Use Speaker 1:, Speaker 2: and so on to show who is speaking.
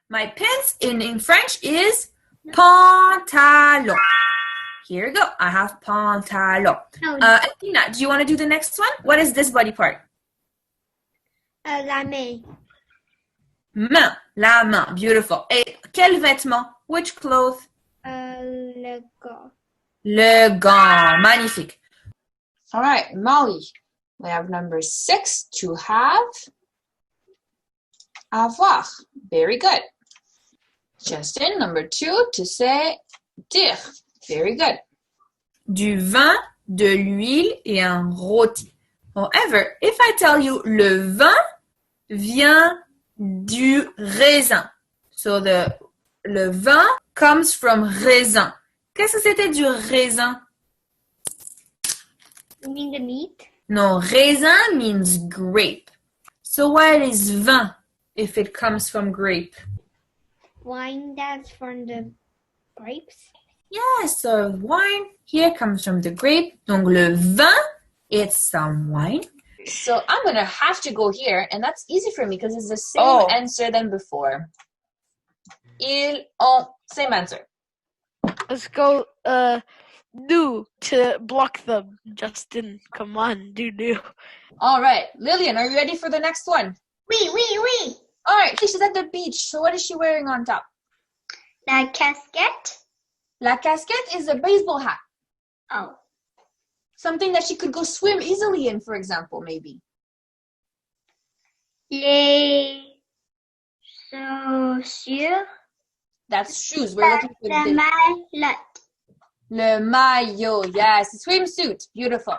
Speaker 1: My pants in French is pantalon. Here we go. I have pantalon. Athena, do you want to do the next one? What is this body part?
Speaker 2: La main.
Speaker 1: Main. La main. Beautiful. Et quel vêtement? Which cloth?
Speaker 2: Le gant.
Speaker 1: Le gant. Magnifique.
Speaker 3: All right, Molly. We have number 6 to have. Avoir. Very good. Justin, number 2 to say dire. Very good.
Speaker 1: Du vin, de l'huile et un rôti. However, if I tell you le vin vient du raisin. So le vin comes from raisin. Qu'est-ce que c'était du raisin?
Speaker 2: You mean the meat?
Speaker 1: No, raisin means grape. So what is vin if it comes from grape?
Speaker 2: Wine that's from the grapes?
Speaker 1: Yes, so wine here comes from the grape. Donc le vin, it's some wine.
Speaker 3: So I'm going to have to go here, and that's easy for me because it's the same answer than before. Ils ont, same answer.
Speaker 4: Let's go do to block them. Justin, come on, do.
Speaker 3: All right, Lillian, are you ready for the next one?
Speaker 2: Oui.
Speaker 3: All right, she's at the beach. So what is she wearing on top?
Speaker 2: La casquette?
Speaker 3: La casquette is a baseball hat.
Speaker 2: Oh.
Speaker 3: Something that she could go swim easily in, for example, maybe.
Speaker 2: Les chaussures?
Speaker 3: That's shoes. We're looking for
Speaker 2: Le maillot.
Speaker 3: Le maillot, yes. Swimsuit. Beautiful.